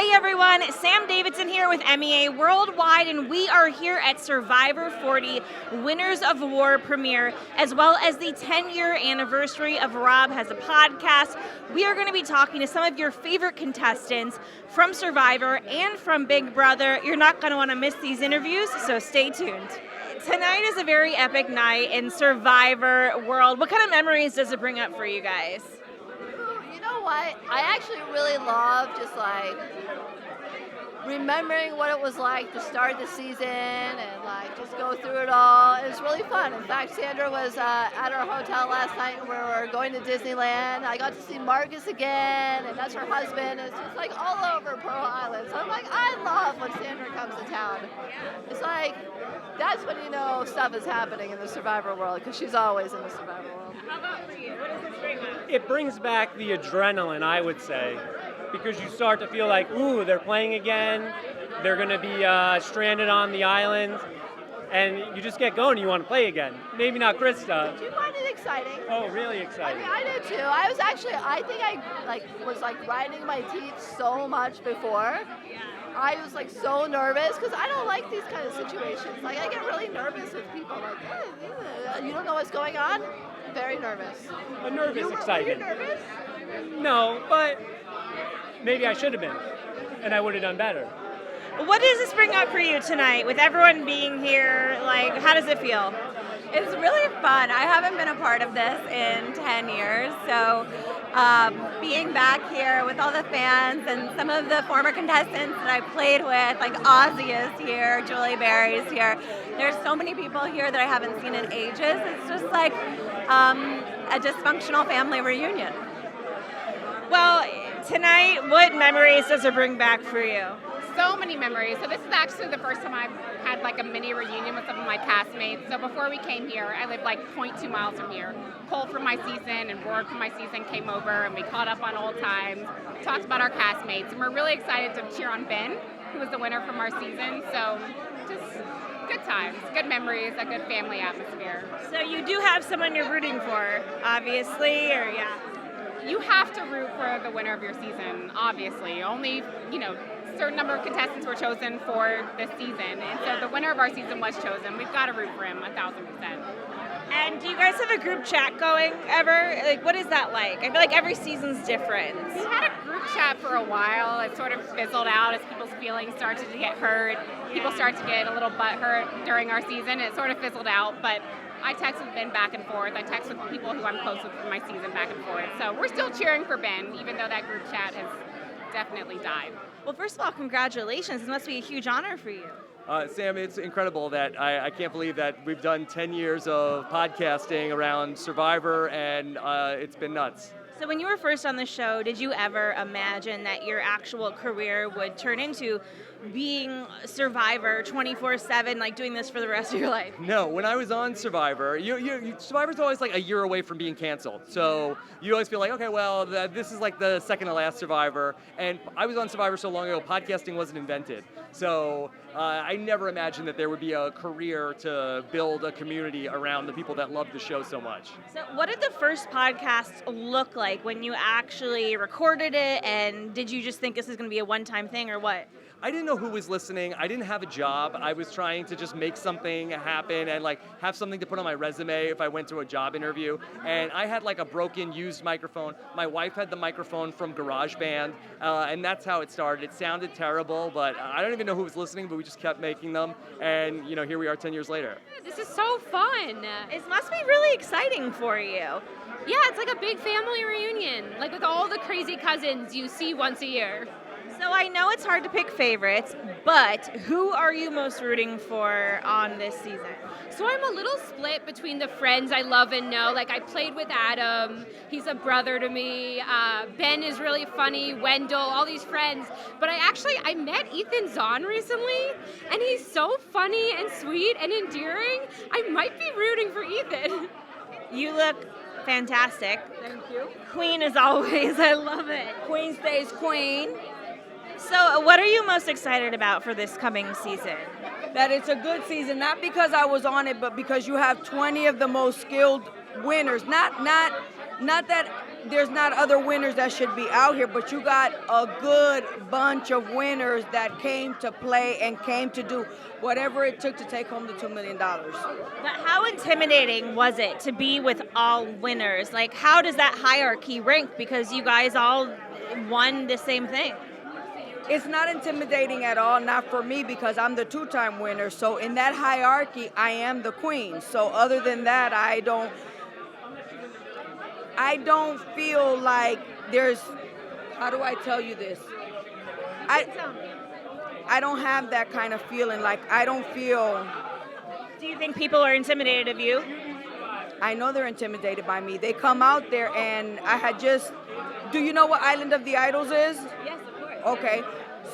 Hey everyone, Sam Davidson here with MEA Worldwide, and we are here at Survivor 40 Winners of War premiere, as well as the 10-year anniversary of Rob Has a Podcast. We are going to be talking to some of your favorite contestants from Survivor and from Big Brother. You're not going to want to miss these interviews, so stay tuned. Tonight is a very epic night in Survivor world. What kind of memories does it bring up for you guys? You know what? I actually really love just like remembering what it was like to start the season and like just go through it all. It was really fun. In fact, Sandra was at our hotel last night and we were going to Disneyland. I got to see Marcus again, and that's her husband. It's just like all over Pearl Island. So I'm like, I love when Sandra comes to town. It's like, that's when you know stuff is happening in the Survivor world, because she's always in the Survivor world. How about for you? What does this bring up? It brings back the adrenaline, I would say, because you start to feel like, ooh, they're playing again. They're going to be stranded on the island, and you just get going. You want to play again. Maybe not Christa. Did you find it exciting? Oh, really exciting. I did too. I think I was grinding my teeth so much before. I was so nervous because I don't like these kind of situations. I get really nervous with people. You don't know what's going on? Very nervous. A nervous excitement. Were you nervous? No, but maybe I should have been, and I would have done better. What does this bring up for you tonight with everyone being here? How does it feel? It's really fun. I haven't been a part of this in 10 years, so being back here with all the fans and some of the former contestants that I played with, like Ozzy is here, Julie Berry's here. There's so many people here that I haven't seen in ages. It's just like a dysfunctional family reunion. Well, tonight, what memories does it bring back for you? So many memories. So this is actually the first time I've had a mini reunion with some of my castmates. So before we came here, I lived 0.2 miles from here. Cole from my season and Rourke from my season came over and we caught up on old times, talked about our castmates, and we're really excited to cheer on Ben, who was the winner from our season. So just good times, good memories, a good family atmosphere. So you do have someone you're rooting for, obviously, or yeah? You have to root for the winner of your season, obviously. Only, certain number of contestants were chosen for this season, and so the winner of our season was chosen. We've got to root for him 1,000%. And do you guys have a group chat going ever? What is that like? I feel like every season's different. We had a group chat for a while. It sort of fizzled out as people's feelings started to get hurt. People start to get a little butthurt during our season. It sort of fizzled out, but I text with Ben back and forth. I text with people who I'm close with from my season back and forth. So we're still cheering for Ben, even though that group chat has definitely died. Well, first of all, congratulations. It must be a huge honor for you. Sam, it's incredible that I can't believe that we've done 10 years of podcasting around Survivor, and it's been nuts. So when you were first on the show, did you ever imagine that your actual career would turn into being Survivor 24/7, doing this for the rest of your life? No, when I was on Survivor, Survivor's always a year away from being canceled. So you always feel okay, well, this is the second to last Survivor. And I was on Survivor so long ago, podcasting wasn't invented. So I never imagined that there would be a career to build a community around the people that love the show so much. So what did the first podcast look like when you actually recorded it? And did you just think this is going to be a one-time thing or what? I didn't know who was listening. I didn't have a job. I was trying to just make something happen and have something to put on my resume if I went to a job interview. And I had a broken, used microphone. My wife had the microphone from GarageBand, and that's how it started. It sounded terrible, but I don't even know who was listening, but we just kept making them. And here we are 10 years later. This is so fun. It must be really exciting for you. Yeah, it's like a big family reunion, with all the crazy cousins you see once a year. So I know it's hard to pick favorites, but who are you most rooting for on this season? So I'm a little split between the friends I love and know. I played with Adam. He's a brother to me. Ben is really funny. Wendell, all these friends. But I met Ethan Zahn recently, and he's so funny and sweet and endearing. I might be rooting for Ethan. You look fantastic. Thank you. Queen as always. I love it. Queen stays queen. So what are you most excited about for this coming season? That it's a good season, not because I was on it, but because you have 20 of the most skilled winners. Not that there's not other winners that should be out here, but you got a good bunch of winners that came to play and came to do whatever it took to take home the $2 million. But how intimidating was it to be with all winners? Like, how does that hierarchy rank? Because you guys all won the same thing. It's not intimidating at all, not for me, because I'm the two-time winner. So in that hierarchy, I am the queen. So other than that, I don't feel like there's, how do I tell you this? I don't have that kind of feeling. Like, I don't feel. Do you think people are intimidated of you? I know they're intimidated by me. They come out there and I had just, do you know what Island of the Idols is? Yes, of course. Okay.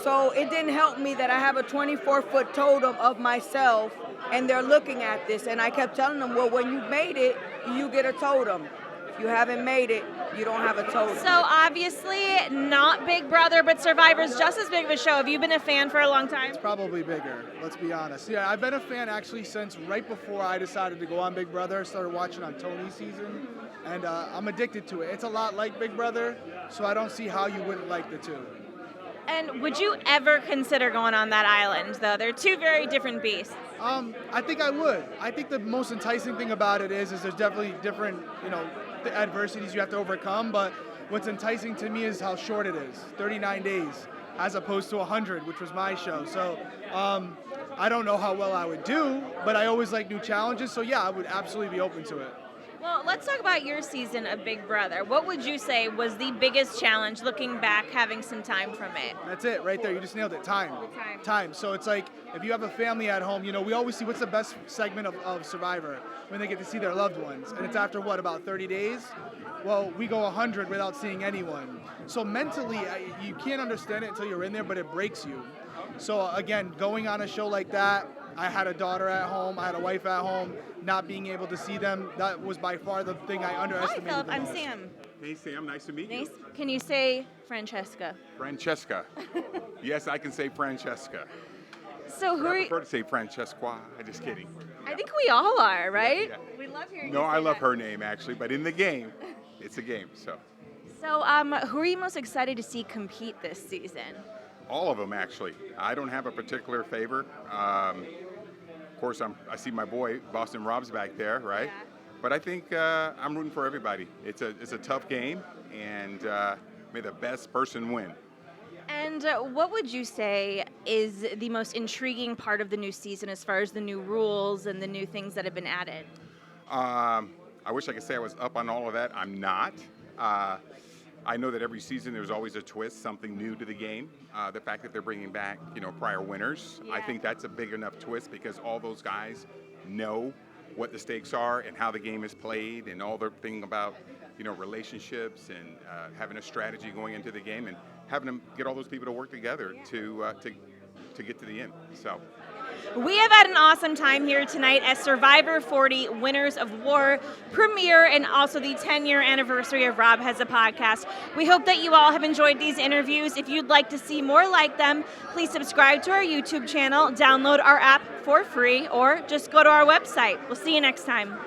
So it didn't help me that I have a 24-foot totem of myself and they're looking at this. And I kept telling them, well, when you made it, you get a totem. If you haven't made it, you don't have a totem. So obviously not Big Brother, but Survivor's just as big of a show. Have you been a fan for a long time? It's probably bigger, let's be honest. Yeah, I've been a fan actually since right before I decided to go on Big Brother. I started watching on Tony's season, and I'm addicted to it. It's a lot like Big Brother, so I don't see how you wouldn't like the two. And would you ever consider going on that island, though? They're two very different beasts. I think I would. I think the most enticing thing about it is there's definitely different, the adversities you have to overcome, but what's enticing to me is how short it is, 39 days, as opposed to 100, which was my show. So I don't know how well I would do, but I always like new challenges, so yeah, I would absolutely be open to it. Well, let's talk about your season of Big Brother. What would you say was the biggest challenge looking back, having some time from it? That's it, right there. You just nailed it. Time. Time. So it's like, if you have a family at home, we always see what's the best segment of Survivor, when they get to see their loved ones. And it's after, about 30 days? Well, we go 100 without seeing anyone. So mentally, you can't understand it until you're in there, but it breaks you. So again, going on a show like that, I had a daughter at home, I had a wife at home, not being able to see them, that was by far the thing I underestimated. Hi, Phillip. the I'm most. Sam. Hey, Sam. Nice to meet you. Nice. Can you say Francesca? Francesca. Yes, I can say Francesca. So who I are prefer to say Francesca. I'm just kidding. I think we all are, right? Yeah. We love hearing No, you say I love that. her name, actually, but in the game, it's a game, so. So who are you most excited to see compete this season? All of them, actually. I don't have a particular favor. Of course, I see my boy, Boston Rob's back there, right? Yeah. But I think I'm rooting for everybody. It's a tough game, and may the best person win. And what would you say is the most intriguing part of the new season as far as the new rules and the new things that have been added? I wish I could say I was up on all of that. I'm not. I know that every season there's always a twist, something new to the game. The fact that they're bringing back, prior winners, I think that's a big enough twist because all those guys know what the stakes are and how the game is played and all the thing about, relationships and having a strategy going into the game and having them get all those people to work together to get to the end. So. We have had an awesome time here tonight at Survivor 40 Winners of War premiere and also the 10-year anniversary of Rob Has a Podcast. We hope that you all have enjoyed these interviews. If you'd like to see more like them, please subscribe to our YouTube channel, download our app for free, or just go to our website. We'll see you next time.